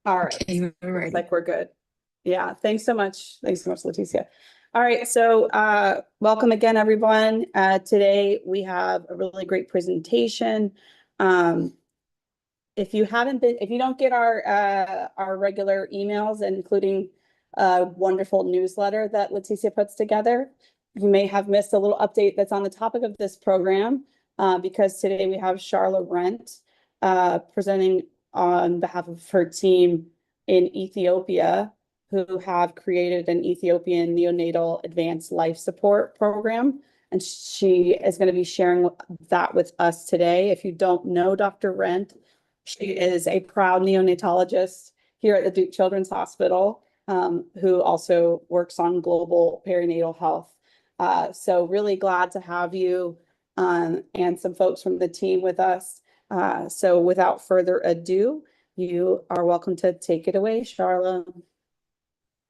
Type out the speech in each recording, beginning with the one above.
All right. Okay, we're Looks ready. like we're good. Yeah, thanks so much. Thanks so much, Leticia. All right, so welcome again, everyone. Today we have a really great presentation. Um, if you don't get our regular emails, including a wonderful newsletter that Leticia puts together, you may have missed a little update that's on the topic of this program, because today we have Sharla Rent presenting on behalf of her team in Ethiopia, who have created an Ethiopian neonatal advanced life support program. And she is going to be sharing that with us today. If you don't know Dr. Rent, she is a proud neonatologist here at the Duke Children's Hospital, who also works on global perinatal health. So really glad to have you and some folks from the team with us. So without further ado, you are welcome to take it away, Sharla.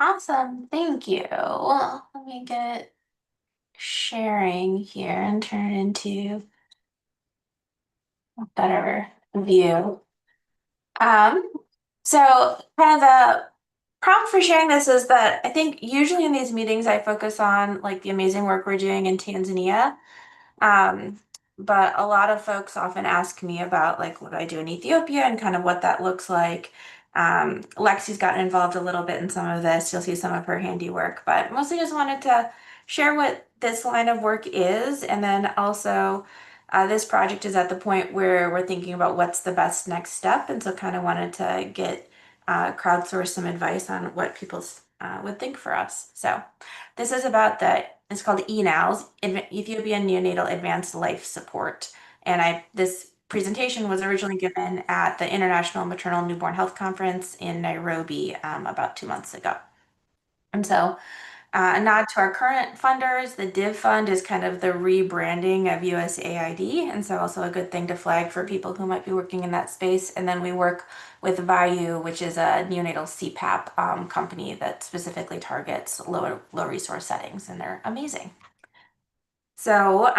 Awesome. Thank you. Well, let me get sharing here and turn it into a better view. Um, so kind of the prompt for sharing this is that I think usually in these meetings I focus on like the amazing work we're doing in Tanzania. Um, but a lot of folks often ask me about like what I do in Ethiopia and kind of what that looks like. Lexi's gotten involved a little bit in some of this. You'll see some of her handiwork, but mostly just wanted to share what this line of work is. And then also, this project is at the point where we're thinking about what's the best next step. And so kind of wanted to get crowdsource some advice on what people would think for us. So this is about it's called ENALS, Ethiopian Neonatal Advanced Life Support. And this presentation was originally given at the International Maternal Newborn Health Conference in Nairobi about 2 months ago. And so a nod to our current funders, the DIV fund is kind of the rebranding of USAID. And so also a good thing to flag for people who might be working in that space. And then we work with VIU, which is a neonatal CPAP company that specifically targets low resource settings, and they're amazing. So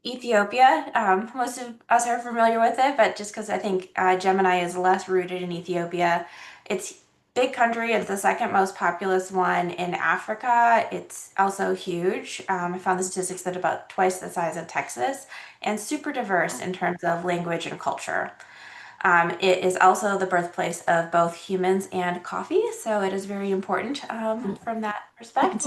Ethiopia, most of us are familiar with it, but just because I think Gemini is less rooted in Ethiopia, it's big country. It's the second most populous one in Africa. It's also huge. I found the statistics that about twice the size of Texas and super diverse in terms of language and culture. It is also the birthplace of both humans and coffee, so it is very important from that respect.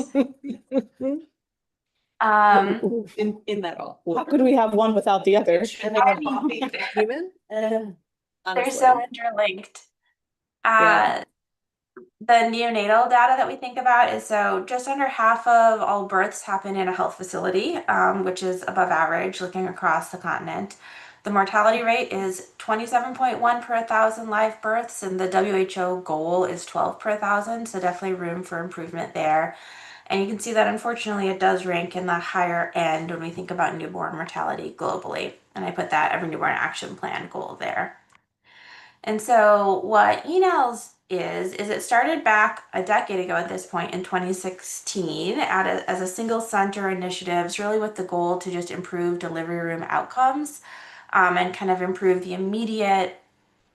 Um, In that all. How could we have one without the other? I mean, Human? they're so Honestly. interlinked. Yeah. Uh, the neonatal data that we think about is so just under half of all births happen in a health facility, which is above average looking across the continent. The mortality rate is 27.1 per 1,000 live births, and the WHO goal is 12 per 1,000, so definitely room for improvement there. And you can see that unfortunately it does rank in the higher end when we think about newborn mortality globally. And I put that Every Newborn Action Plan goal there. And so what emails is it started back a decade ago at this point in 2016 as a single center initiatives, really with the goal to just improve delivery room outcomes, and kind of improve the immediate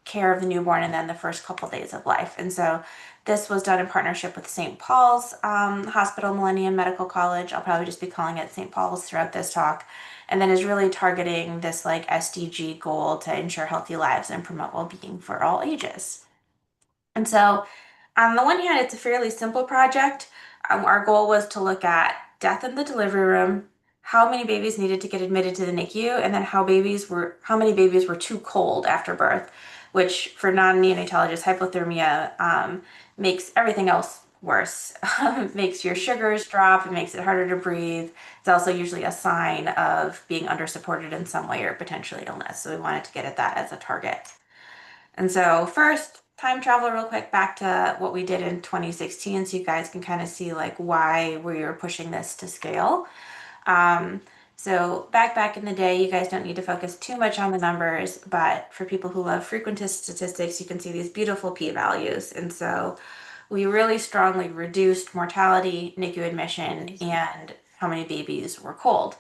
care of the newborn and then the first couple days of life. And so this was done in partnership with St. Paul's Hospital Millennium Medical College. I'll probably just be calling it St. Paul's throughout this talk. And then is really targeting this like SDG goal to ensure healthy lives and promote well-being for all ages. And so on the one hand, it's a fairly simple project. Our goal was to look at death in the delivery room, how many babies needed to get admitted to the NICU, and then how many babies were too cold after birth, which for non-neonatologists, hypothermia makes everything else worse. It makes your sugars drop, it makes it harder to breathe. It's also usually a sign of being under-supported in some way or potentially illness. So we wanted to get at that as a target. And so first, time travel real quick back to what we did in 2016 so you guys can kind of see like why we were pushing this to scale. Um, so back in the day, you guys don't need to focus too much on the numbers, but for people who love frequentist statistics, you can see these beautiful p-values. And so we really strongly reduced mortality, NICU admission, and how many babies were cold.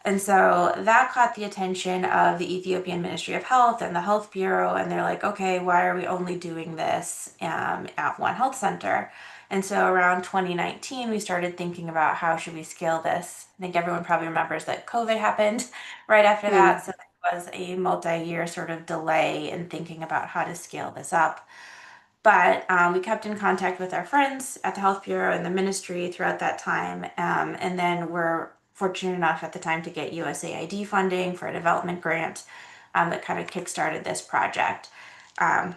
And so that caught the attention of the Ethiopian Ministry of Health and the Health Bureau, and they're like, okay, why are we only doing this at one health center? And so around 2019, we started thinking about how should we scale this. I think everyone probably remembers that COVID happened right after Mm, that, so there was a multi-year sort of delay in thinking about how to scale this up. But we kept in contact with our friends at the Health Bureau and the ministry throughout that time. And then we're fortunate enough at the time to get USAID funding for a development grant that kind of kickstarted this project. Um,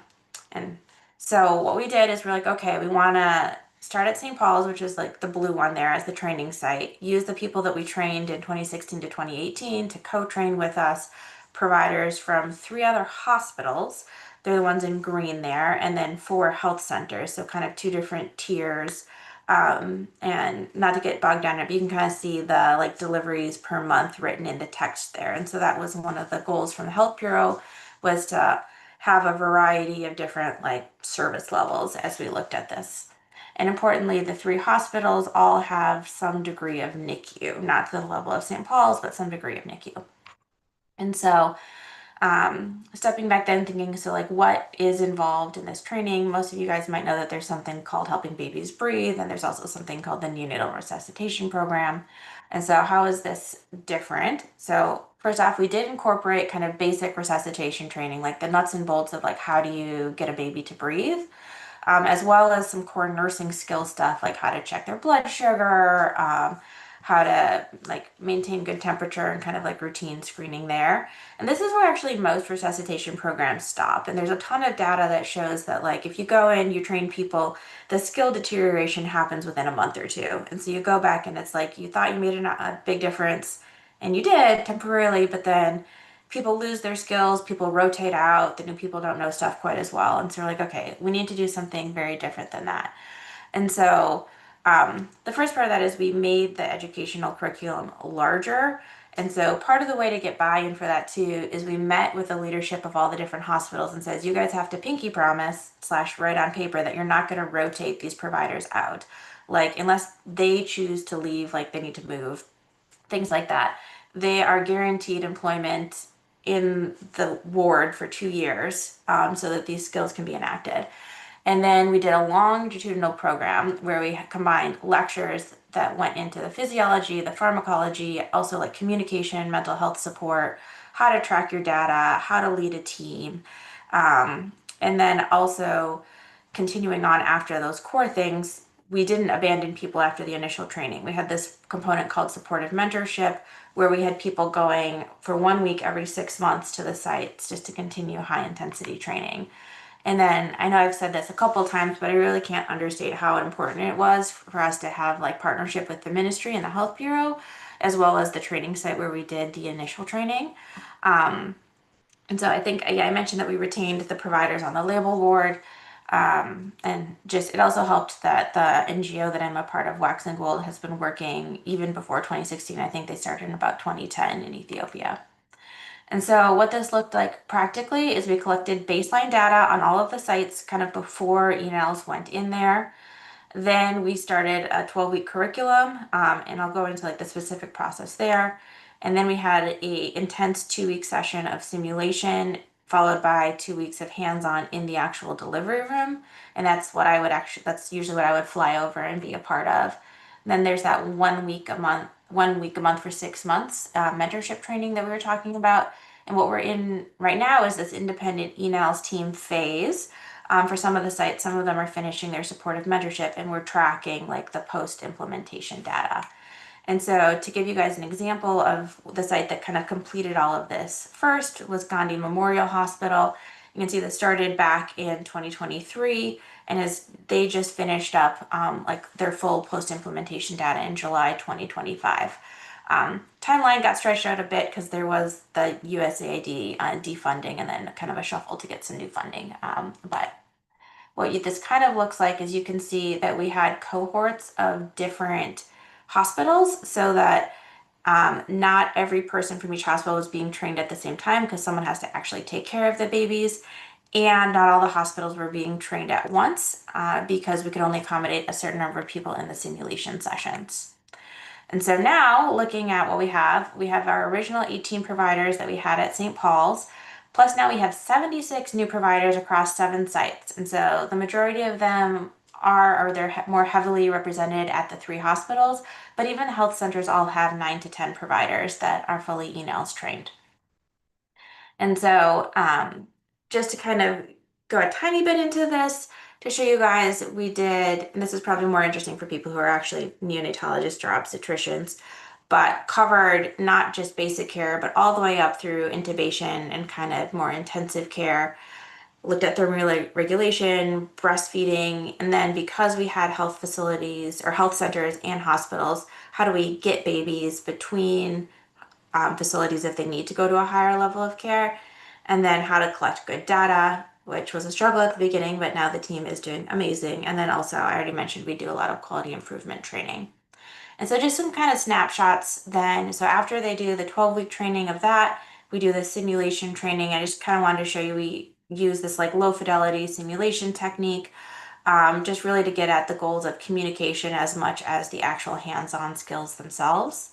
and so what we did is we're like, okay, we want to start at St. Paul's, which is like the blue one there as the training site, use the people that we trained in 2016 to 2018 to co-train with us, providers from three other hospitals. They're the ones in green there, and then four health centers, so kind of two different tiers. And not to get bogged down in it, but you can kind of see the like deliveries per month written in the text there. And so that was one of the goals from the Health Bureau was to have a variety of different like service levels as we looked at this. And importantly, the three hospitals all have some degree of NICU, not to the level of St. Paul's, but some degree of NICU. And so stepping back then thinking, so like what is involved in this training? Most of you guys might know that there's something called Helping Babies Breathe, and there's also something called the Neonatal Resuscitation Program. And so how is this different? So first off, we did incorporate kind of basic resuscitation training, like the nuts and bolts of like how do you get a baby to breathe, as well as some core nursing skill stuff like how to check their blood sugar, how to like maintain good temperature and kind of like routine screening there. And this is where actually most resuscitation programs stop. And there's a ton of data that shows that like if you go in, you train people, the skill deterioration happens within a month or two. And so you go back and it's like you thought you made a big difference and you did temporarily, but then people lose their skills, people rotate out, the new people don't know stuff quite as well. And so we're like, okay, we need to do something very different than that. And so the first part of that is we made the educational curriculum larger. And so part of the way to get buy-in for that too is we met with the leadership of all the different hospitals and says, you guys have to pinky promise slash write on paper that you're not going to rotate these providers out. Like unless they choose to leave, like they need to move, things like that. They are guaranteed employment in the ward for 2 years so that these skills can be enacted. And then we did a longitudinal program where we combined lectures that went into the physiology, the pharmacology, also like communication, mental health support, how to track your data, how to lead a team. And then also continuing on after those core things, we didn't abandon people after the initial training. We had this component called supportive mentorship, where we had people going for 1 week every 6 months to the sites just to continue high intensity training. And then I know I've said this a couple of times, but I really can't understate how important it was for us to have like partnership with the ministry and the health bureau, as well as the training site where we did the initial training. Um, and so I think, yeah, I mentioned that we retained the providers on the label board. And just it also helped that the NGO that I'm a part of, Wax and Gold, has been working even before 2016. I think they started in about 2010 in Ethiopia. And so what this looked like practically is we collected baseline data on all of the sites kind of before ENLs went in there. Then we started a 12-week curriculum, and I'll go into like the specific process there. And then we had a intense 2-week session of simulation, followed by 2 weeks of hands-on in the actual delivery room. And that's usually what I would fly over and be a part of. And then there's that 1 week a month, 1 week a month for 6 months mentorship training that we were talking about. And what we're in right now is this independent ENALS team phase for some of the sites. Some of them are finishing their supportive mentorship, and we're tracking like the post implementation data. And so to give you guys an example of the site that kind of completed all of this first was Gandhi Memorial Hospital. You can see that started back in 2023, and as they just finished up like their full post implementation data in July 2025. Timeline got stretched out a bit because there was the USAID defunding and then kind of a shuffle to get some new funding. But this kind of looks like is you can see that we had cohorts of different hospitals so that not every person from each hospital was being trained at the same time because someone has to actually take care of the babies. And not all the hospitals were being trained at once because we could only accommodate a certain number of people in the simulation sessions. And so now looking at what we have our original 18 providers that we had at St. Paul's, plus now we have 76 new providers across 7 sites. And so the majority of them are, or they're more heavily represented at the 3 hospitals, but even the health centers all have 9 to 10 providers that are fully e-nails trained. And so, just to kind of go a tiny bit into this to show you guys, we did, and this is probably more interesting for people who are actually neonatologists or obstetricians, but covered not just basic care, but all the way up through intubation and kind of more intensive care. Looked at thermoregulation, breastfeeding, and then because we had health facilities or health centers and hospitals, how do we get babies between facilities if they need to go to a higher level of care, and then how to collect good data, which was a struggle at the beginning, but now the team is doing amazing. And then also, I already mentioned we do a lot of quality improvement training. And so just some kind of snapshots then. So after they do the 12-week training of that, we do the simulation training. I just kind of wanted to show you we use this like low fidelity simulation technique, just really to get at the goals of communication as much as the actual hands-on skills themselves.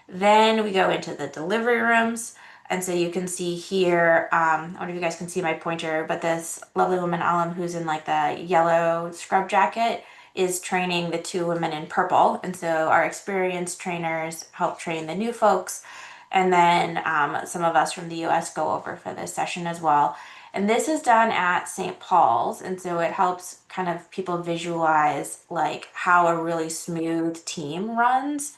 Then we go into the delivery rooms. And so you can see here, I don't know if you guys can see my pointer, but this lovely woman, Alam, who's in like the yellow scrub jacket, is training the 2 women in purple. And so our experienced trainers help train the new folks. And then some of us from the US go over for this session as well. And this is done at St. Paul's. And so it helps kind of people visualize like how a really smooth team runs,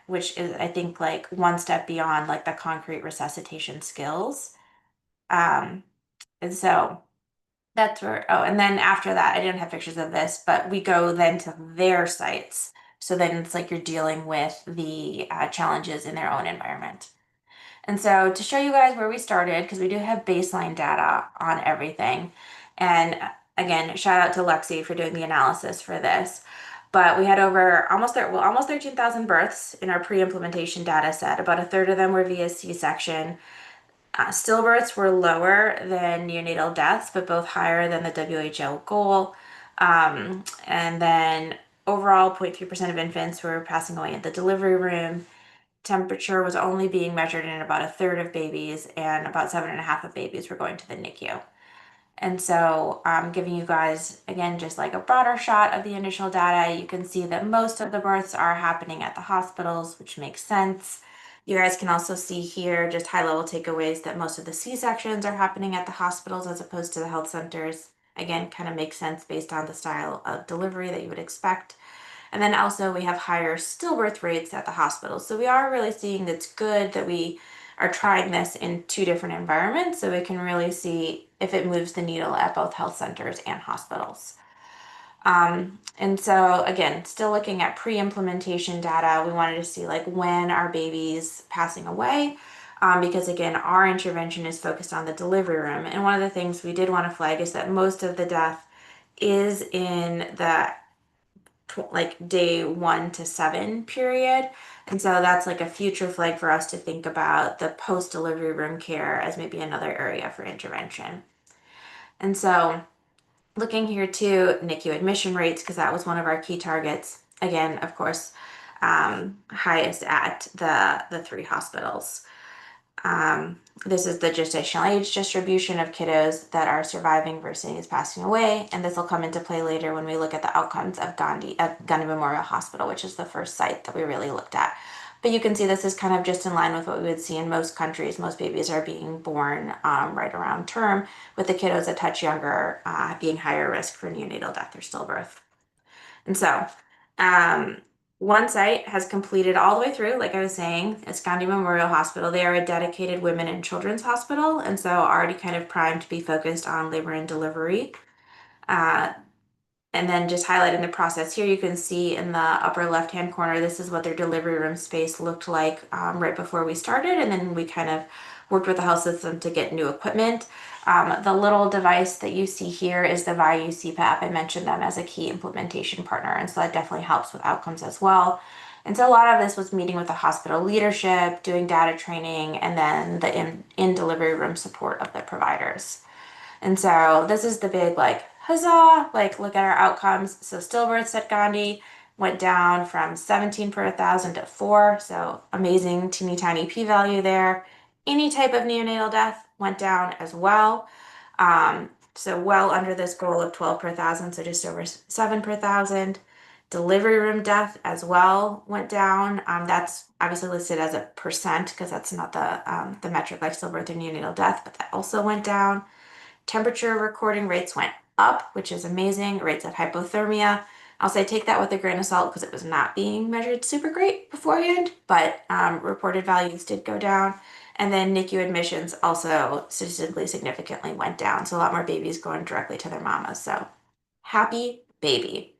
which is, I think, like one step beyond like the concrete resuscitation skills. Um, and so that's where, oh, and then after that, I didn't have pictures of this, but we go then to their sites. So then it's like you're dealing with the challenges in their own environment. And so to show you guys where we started, because we do have baseline data on everything. And again, shout out to Lexi for doing the analysis for this. But we had over almost 13,000 births in our pre-implementation data set. About a third of them were via C-section. Stillbirths were lower than neonatal deaths, but both higher than the WHO goal. And then overall, 0.3% of infants were passing away in the delivery room. Temperature was only being measured in about a third of babies, and about 7.5 of babies were going to the NICU. And so I'm giving you guys, again, just like a broader shot of the initial data. You can see that most of the births are happening at the hospitals, which makes sense. You guys can also see here just high level takeaways that most of the C-sections are happening at the hospitals as opposed to the health centers. Again, kind of makes sense based on the style of delivery that you would expect. And then also we have higher stillbirth rates at the hospitals. So we are really seeing that's good that we are trying this in 2 different environments so we can really see if it moves the needle at both health centers and hospitals. And so again, still looking at pre-implementation data, we wanted to see like when are babies passing away, because again, our intervention is focused on the delivery room. And one of the things we did want to flag is that most of the death is in the like day 1 to 7 period. And so that's like a future flag for us to think about the post-delivery room care as maybe another area for intervention. And so looking here too, NICU admission rates, because that was one of our key targets. Again, of course, highest at the 3 hospitals. This is the gestational age distribution of kiddos that are surviving versus passing away. And this will come into play later when we look at the outcomes of Gandhi Memorial Hospital, which is the first site that we really looked at. But you can see this is kind of just in line with what we would see in most countries. Most babies are being born right around term, with the kiddos a touch younger being higher risk for neonatal death or stillbirth. And so, one site has completed all the way through, like I was saying, it's Gandhi Memorial Hospital. They are a dedicated women and children's hospital, and so already kind of primed to be focused on labor and delivery. Uh, and then just highlighting the process here, you can see in the upper left-hand corner, this is what their delivery room space looked like right before we started. And then we kind of worked with the health system to get new equipment. The little device that you see here is the VIU CPAP. I mentioned them as a key implementation partner, and so that definitely helps with outcomes as well. And so a lot of this was meeting with the hospital leadership, doing data training, and then the in delivery room support of the providers. And so this is the big like huzzah, like look at our outcomes. So stillbirths at Gandhi, went down from 17 per 1,000 to 4, so amazing teeny tiny p-value there. Any type of neonatal death went down as well. So well under this goal of 12 per 1,000, so just over 7 per 1,000. Delivery room death as well went down. That's obviously listed as a percent because that's not the metric like stillbirth or neonatal death, but that also went down. Temperature recording rates went up, which is amazing. Rates of hypothermia. I'll say take that with a grain of salt because it was not being measured super great beforehand, but reported values did go down. And then NICU admissions also statistically significantly went down. So a lot more babies going directly to their mamas. So happy baby.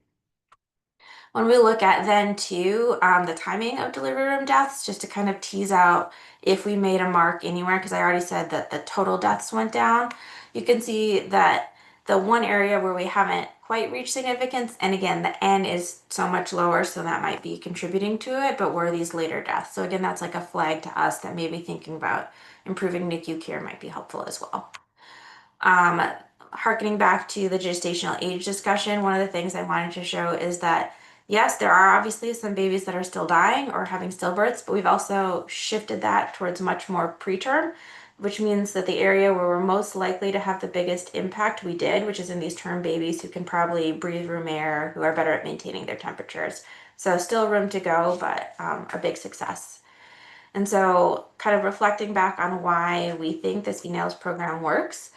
When we look at then too, the timing of delivery room deaths, just to kind of tease out if we made a mark anywhere, because I already said that the total deaths went down, you can see that the one area where we haven't quite reached significance, and again, the N is so much lower, so that might be contributing to it, but were these later deaths. So again, that's like a flag to us that maybe thinking about improving NICU care might be helpful as well. Um, Harkening back to the gestational age discussion, one of the things I wanted to show is that yes, there are obviously some babies that are still dying or having stillbirths, but we've also shifted that towards much more preterm, which means that the area where we're most likely to have the biggest impact we did, which is in these term babies who can probably breathe room air, who are better at maintaining their temperatures. So still room to go, but a big success. And so, kind of reflecting back on why we think this eNails program works,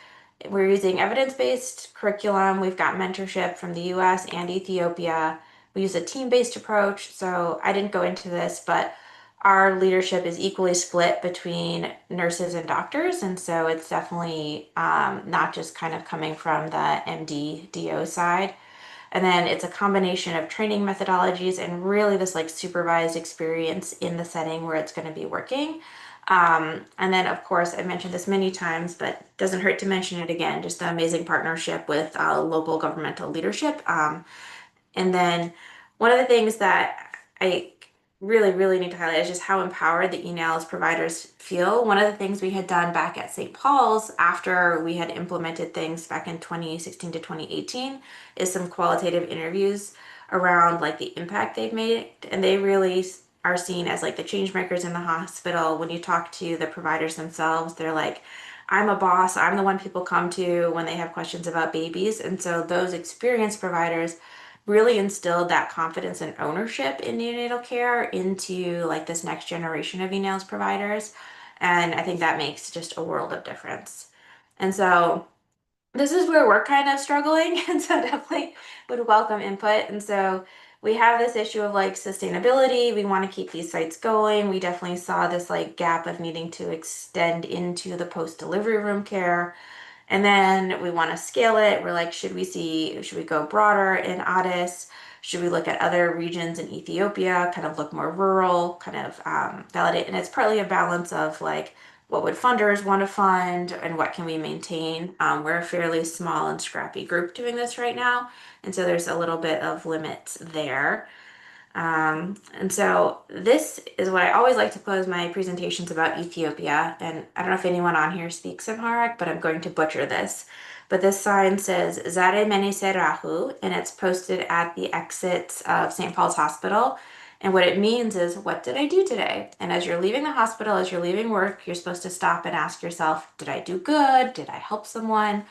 we're using evidence-based curriculum. We've got mentorship from the US and Ethiopia. We use a team-based approach. So I didn't go into this, but our leadership is equally split between nurses and doctors. And so it's definitely not just kind of coming from the MD DO side. And then it's a combination of training methodologies and really this like supervised experience in the setting where it's going to be working. And then, of course, I mentioned this many times, but doesn't hurt to mention it again, just the amazing partnership with local governmental leadership. And then one of the things that I really need to highlight is just how empowered the eNails providers feel. One of the things we had done back at St. Paul's after we had implemented things back in 2016 to 2018 is some qualitative interviews around like the impact they've made. And they really are seen as like the change makers in the hospital. When you talk to the providers themselves, they're like, I'm a boss. I'm the one people come to when they have questions about babies. And so those experienced providers really instilled that confidence and ownership in neonatal care into like this next generation of eNails providers. And I think that makes just a world of difference. And so this is where we're kind of struggling. And so definitely would welcome input. And so we have this issue of like sustainability. We want to keep these sites going. We definitely saw this like gap of needing to extend into the post-delivery room care. And then we want to scale it. We're like, should we go broader in Addis? Should we look at other regions in Ethiopia, kind of look more rural, kind of validate? And it's partly a balance of like, what would funders want to fund and what can we maintain? We're a fairly small and scrappy group doing this right now. And so there's a little bit of limits there. And so this is what I always like to close my presentations about Ethiopia. And I don't know if anyone on here speaks Amharic, but I'm going to butcher this. But this sign says Zare Mene Serahu, and it's posted at the exits of St. Paul's Hospital. And what it means is, what did I do today? And as you're leaving the hospital, as you're leaving work, you're supposed to stop and ask yourself, did I do good? Did I help someone?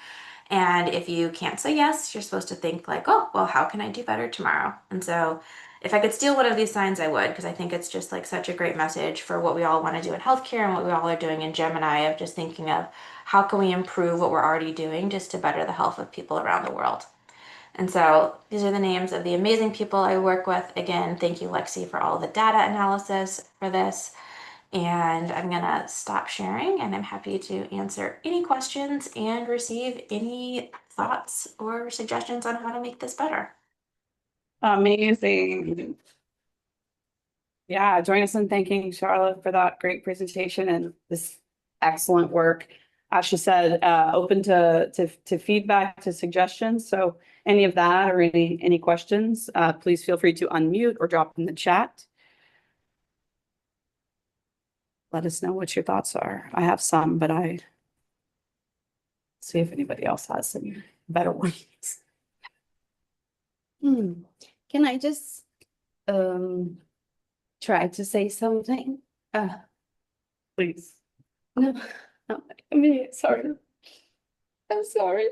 And if you can't say yes, you're supposed to think like, oh, well, how can I do better tomorrow? And so if I could steal one of these signs, I would, because I think it's just like such a great message for what we all want to do in healthcare and what we all are doing in Gemini of just thinking of how can we improve what we're already doing just to better the health of people around the world. And so these are the names of the amazing people I work with. Again, thank you, Lexi, for all the data analysis for this. And I'm gonna stop sharing and I'm happy to answer any questions and receive any thoughts or suggestions on how to make this better. Amazing. Yeah, join us in thanking Sharla for that great presentation and this excellent work. As she said, open to feedback, to suggestions. So any of that or any questions, please feel free to unmute or drop in the chat. Let us know what your thoughts are. I have some, but I see if anybody else has some better ones. Can I just um try to say something. Uh, Please. no, no, I mean, sorry. I'm sorry.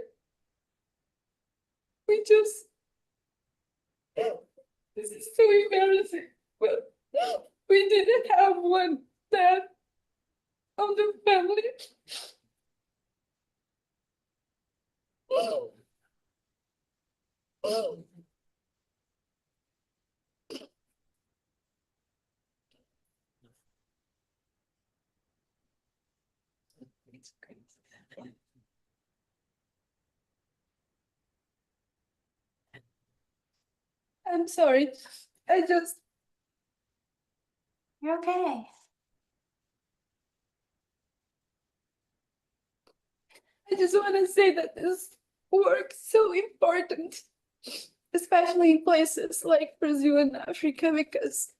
We just, this is so embarrassing. Well, we didn't have one dad of the family. I'm sorry. I just, You're okay. I just want to say that this work is so important, especially in places like Brazil and Africa, because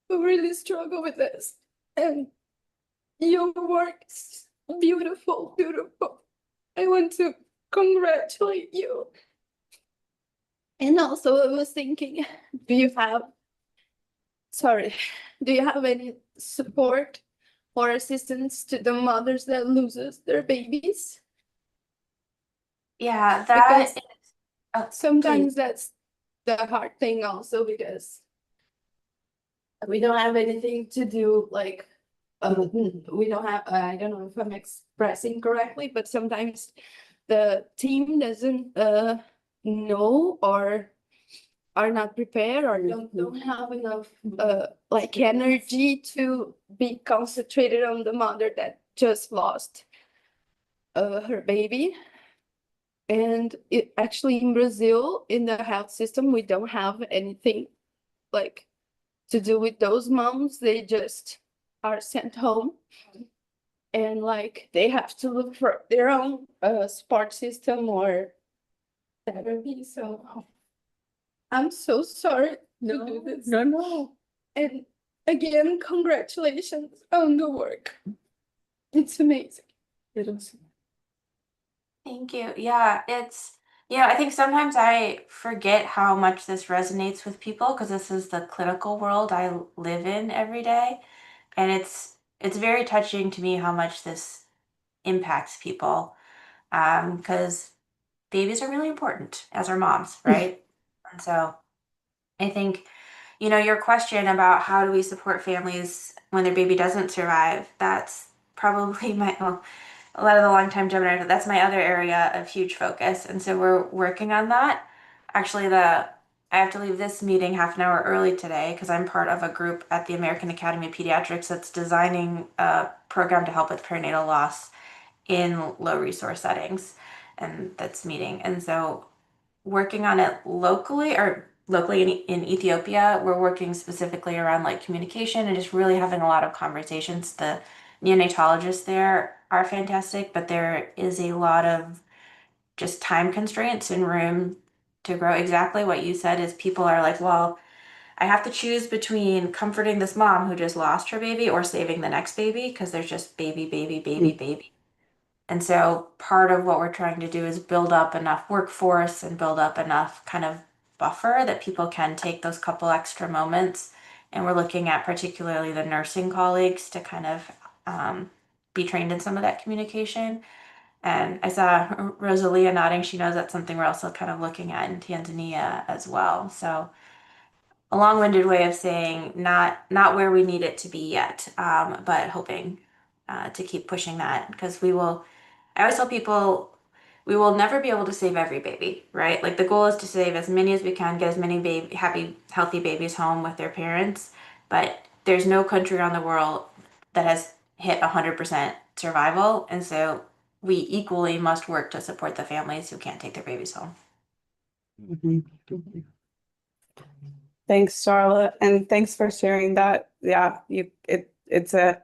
we really struggle with this. And your work is beautiful, beautiful. I want to congratulate you. And also, I was thinking, do you have, sorry, do you have any support or assistance to the mothers that loses their babies? Yeah, Because that is, oh, sometimes that's the hard thing also, because we don't have anything to do, like, we don't have, I don't know if I'm expressing correctly, but sometimes the team doesn't know or are not prepared or don't have enough like energy to be concentrated on the mother that just lost her baby. And it actually in Brazil, in the health system, we don't have anything like to do with those moms. They just are sent home and like they have to look for their own support system or therapy. So I'm so sorry to do this. No. And again, congratulations on the work. It's amazing. It is. thank you. Yeah, I think sometimes I forget how much this resonates with people because this is the clinical world I live in every day. And it's very touching to me how much this impacts people. Because babies are really important as our moms, right? And so I think, your question about how do we support families when their baby doesn't survive, that's probably well, a lot of the longtime Gemini, that's my other area of huge focus. And so we're working on that. Actually, I have to leave this meeting half an hour early today because I'm part of a group at the American Academy of Pediatrics that's designing a program to help with perinatal loss in low resource settings. And that's meeting. And so working on it locally in Ethiopia, we're working specifically around like communication and just really having a lot of conversations. The neonatologists there are fantastic, but there is a lot of just time constraints and room to grow. Exactly what you said is people are like, well, I have to choose between comforting this mom who just lost her baby or saving the next baby because there's just baby, baby, baby, baby. And so part of what we're trying to do is build up enough workforce and build up enough kind of buffer that people can take those couple extra moments. And we're looking at particularly the nursing colleagues to kind of be trained in some of that communication. And I saw Rosalia nodding. She knows that's something we're also kind of looking at in Tanzania as well. So a long-winded way of saying not where we need it to be yet, but hoping to keep pushing that because we will. I always tell people we will never be able to save every baby, right? Like the goal is to save as many as we can, get as many baby happy, healthy babies home with their parents. But there's no country around the world that has hit 100% survival, and so we equally must work to support the families who can't take their babies home. Thanks, Sharla, and thanks for sharing that. Yeah, it's a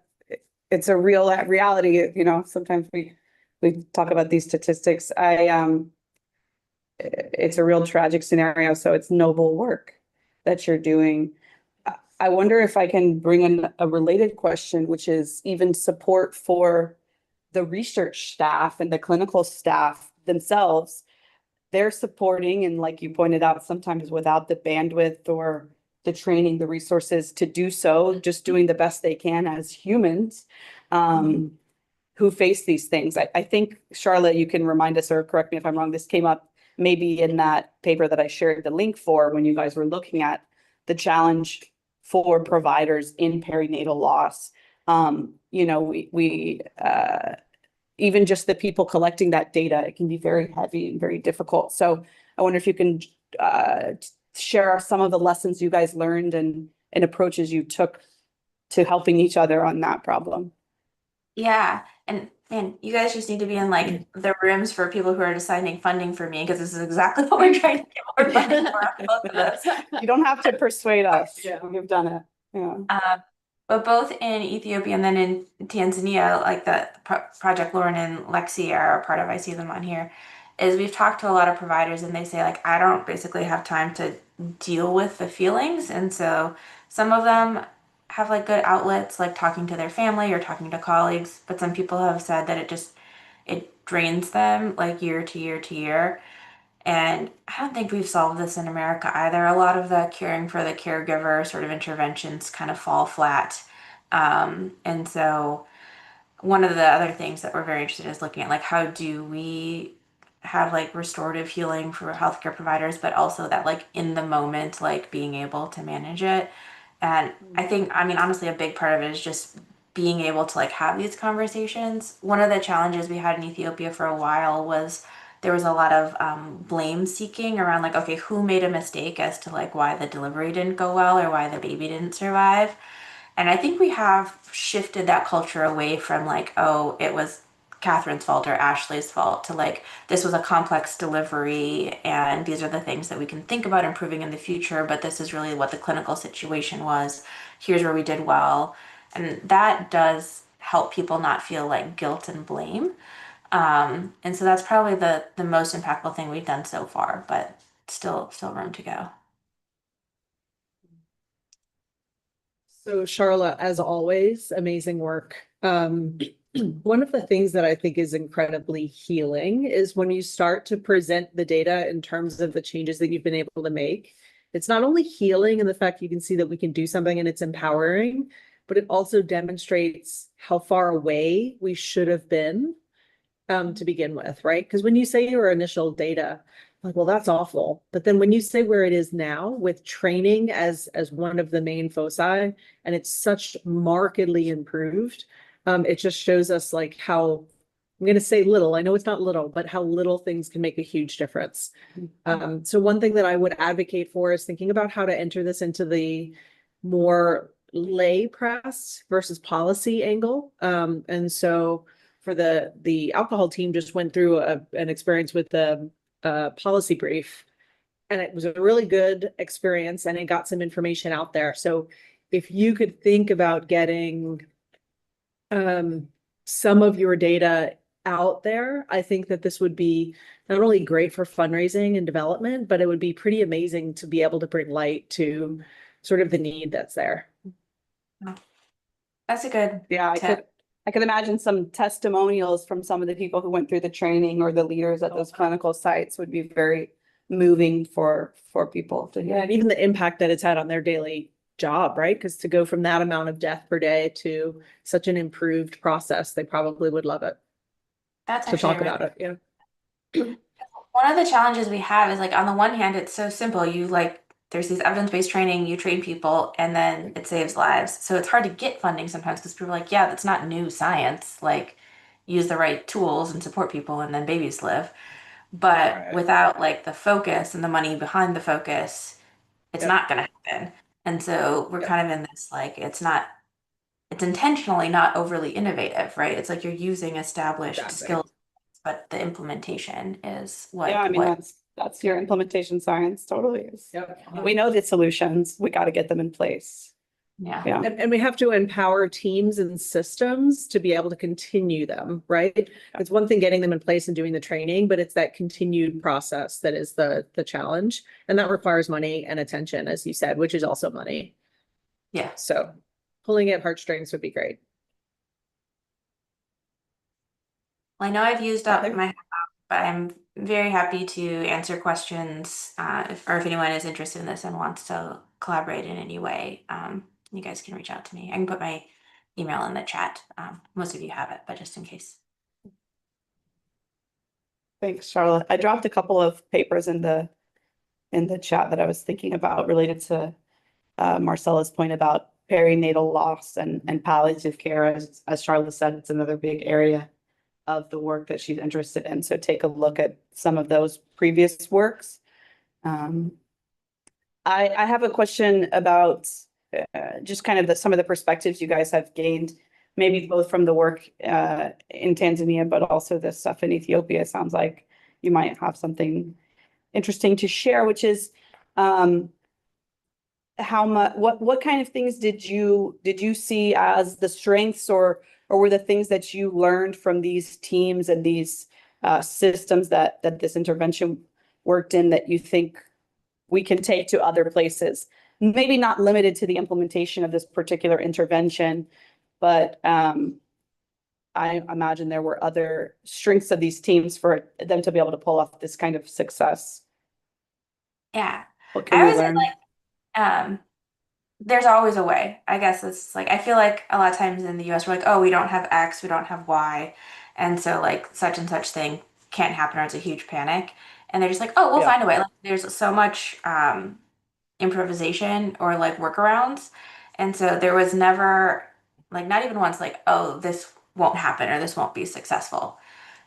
real reality. Sometimes we talk about these statistics. It's a real tragic scenario, so it's noble work that you're doing. I wonder if I can bring in a related question, which is even support for the research staff and the clinical staff themselves. They're supporting, and like you pointed out, sometimes without the bandwidth or the training, the resources to do so, just doing the best they can as humans who face these things. I think, Sharla, you can remind us or correct me if I'm wrong, this came up maybe in that paper that I shared the link for when you guys were looking at the challenge for providers in perinatal loss. You know, we even just the people collecting that data, it can be very heavy and very difficult. So I wonder if you can share some of the lessons you guys learned and approaches you took to helping each other on that problem. Yeah, and man, you guys just need to be in like the rooms for people who are deciding funding for me because this is exactly what we're trying to get more funding for on both of those. You don't have to persuade us. Yeah. We've done it. Yeah. But both in Ethiopia and then in Tanzania, like the Project Lauren and Lexi are a part of, I see them on here, is we've talked to a lot of providers and they say like, I don't basically have time to deal with the feelings. And so some of them have like good outlets, like talking to their family or talking to colleagues. But some people have said that it drains them like year to year to year. And I don't think we've solved this in America either. A lot of the caring for the caregiver sort of interventions kind of fall flat. And so one of the other things that we're very interested in is looking at like how do we have like restorative healing for healthcare providers, but also that like in the moment, like being able to manage it. And I think, I mean, honestly, a big part of it is just being able to like have these conversations. One of the challenges we had in Ethiopia for a while was there was a lot of blame seeking around like, okay, who made a mistake as to like why the delivery didn't go well or why the baby didn't survive. And I think we have shifted that culture away from like, oh, it was Catherine's fault or Ashley's fault to like, this was a complex delivery and these are the things that we can think about improving in the future, but this is really what the clinical situation was. Here's where we did well. And that does help people not feel like guilt and blame. And so that's probably the most impactful thing we've done so far, but still room to go. So Sharla, as always, amazing work. One of the things that I think is incredibly healing is when you start to present the data in terms of the changes that you've been able to make. It's not only healing in the fact you can see that we can do something and it's empowering, but it also demonstrates how far away we should have been to begin with, right? Because when you say your initial data, like, well, that's awful. But then when you say where it is now with training as one of the main foci, and it's such markedly improved, it just shows us like how, I'm going to say little, I know it's not little, but how little things can make a huge difference. So one thing that I would advocate for is thinking about how to enter this into the more lay press versus policy angle. And so for the alcohol team just went through an experience with the policy brief, and it was a really good experience and it got some information out there. So if you could think about getting some of your data out there, I think that this would be not only great for fundraising and development, but it would be pretty amazing to be able to bring light to sort of the need that's there. That's a good Yeah, tip. I could imagine some testimonials from some of the people who went through the training or the leaders at those clinical sites would be very moving for people to Yeah, hear. and even the impact that it's had on their daily job, right? Because to go from that amount of death per day to such an improved process, they probably would love it That's to actually talk about it. Yeah. one of the challenges we have is like on the one hand, it's so simple. You like there's these evidence-based training, you train people, and then it saves lives. So it's hard to get funding sometimes because people are like, yeah, that's not new science. Like use the right tools and support people and then babies live. But Right. without like the focus and the money behind the focus, it's Yep. not gonna happen. And so we're Yep. kind of in this like it's intentionally not overly innovative, right? It's like you're using established Exactly. skills, but the implementation is what Yeah, I mean, that's your implementation science, totally is. Yep. We know the solutions, we got to get them in place. yeah. Yeah. And we have to empower teams and systems to be able to continue them, right? It's one thing getting them in place and doing the training, but it's that continued process that is the challenge. And that requires money and attention, as you said, which is also money. Yeah. So pulling at heartstrings would be great. Well, I know I've used up Heather? my, but I'm very happy to answer questions, or if anyone is interested in this and wants to collaborate in any way, you guys can reach out to me. I can put my email in the chat. Most of you have it, but just in case. Thanks, Charlotte. I dropped a couple of papers in the chat that I was thinking about related to Marcella's point about perinatal loss and palliative care. As Charlotte said, it's another big area of the work that she's interested in. So take a look at some of those previous works. I have a question about just kind of some of the perspectives you guys have gained, maybe both from the work in Tanzania, but also the stuff in Ethiopia. Sounds like you might have something interesting to share, which is what kind of things did you see as the strengths, or were the things that you learned from these teams and these systems that this intervention worked in that you think we can take to other places? Maybe not limited to the implementation of this particular intervention, but I imagine there were other strengths of these teams for them to be able to pull off this kind of success. Yeah. What can I we would say learn? there's always a way. I guess it's like I feel like a lot of times in the US we're like, oh, we don't have X, we don't have Y. And so like such and such thing can't happen or it's a huge panic. And they're just like, oh, we'll Yeah. find a way. Like there's so much improvisation or like workarounds. And so there was never like not even once like, oh, this won't happen or this won't be successful.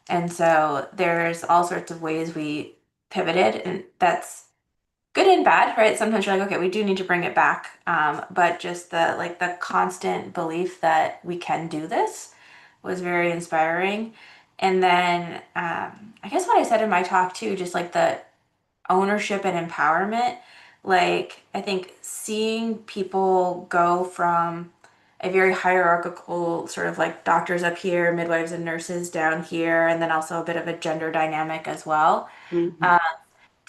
And so there's all sorts of ways we pivoted, and that's good and bad, right? Sometimes you're like, okay, we do need to bring it back. But just the constant belief that we can do this was very inspiring. And then I guess what I said in my talk too, just like the ownership and empowerment. Like I think seeing people go from a very hierarchical sort of like doctors up here, midwives and nurses down here, and then also a bit of a gender dynamic as well, Mhm.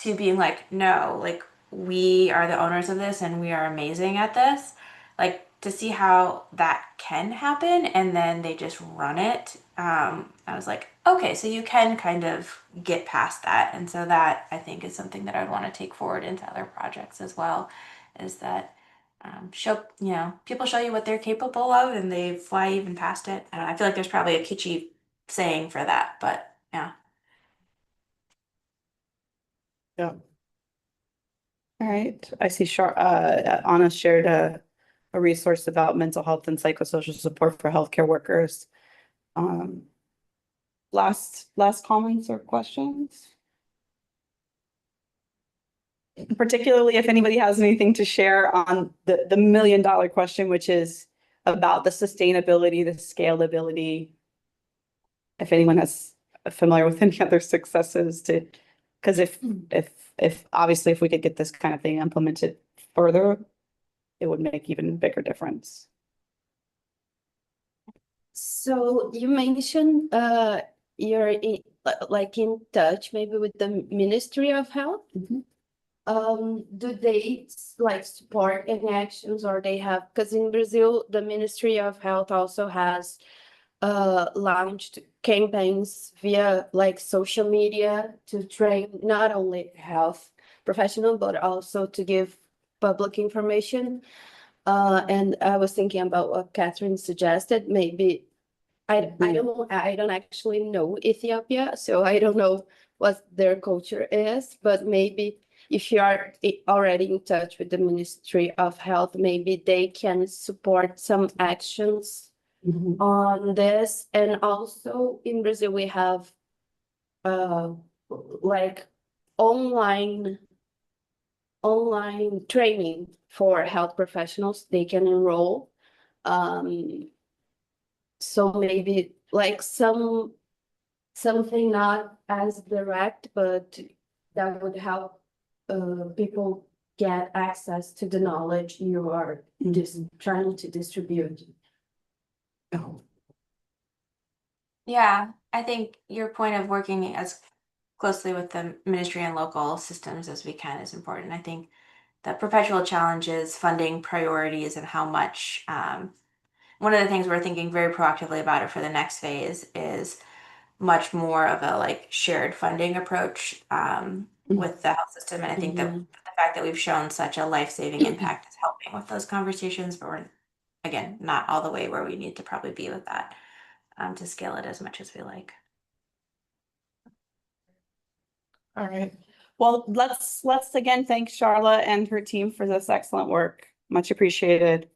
to being like, no, like we are the owners of this and we are amazing at this. Like to see how that can happen and then they just run it. I was like, okay, so you can kind of get past that. And so that I think is something that I would want to take forward into other projects as well, is that show, people show you what they're capable of and they fly even past it. I don't know, I feel like there's probably a kitschy saying for that, but yeah. Yeah. All right. I see Anna shared a resource about mental health and psychosocial support for healthcare workers. Um, last comments or questions? Particularly if anybody has anything to share on the million-dollar question, which is about the sustainability, the scalability. If anyone is familiar with any other successes because if obviously if we could get this kind of thing implemented further, it would make even bigger difference. So you mentioned you're like in touch maybe with the Ministry of Health. Mhm. Do they like support any actions, or they have, because in Brazil the Ministry of Health also has launched campaigns via like social media to train not only health professionals but also to give public information. And I was thinking about what Catherine suggested. Maybe I don't actually know Ethiopia, so I don't know what their culture is, but maybe if you are already in touch with the Ministry of Health, maybe they can support some actions Mhm. on this. And also in Brazil, we have uh like online training for health professionals they can enroll. Um, so maybe like something not as direct, but that would help people get access to the knowledge you are just trying to distribute. Oh, Yeah, I think your point of working as closely with the ministry and local systems as we can is important. I think the perpetual challenge is funding priorities and how much. One of the things we're thinking very proactively about it for the next phase is much more of a like shared funding approach with the health system. And I think that the fact that we've shown such a life-saving impact is helping with those conversations, but we're, again, not all the way where we need to probably be with that to scale it as much as we like. All right. Well, let's again thank Sharla and her team for this excellent work. Much appreciated.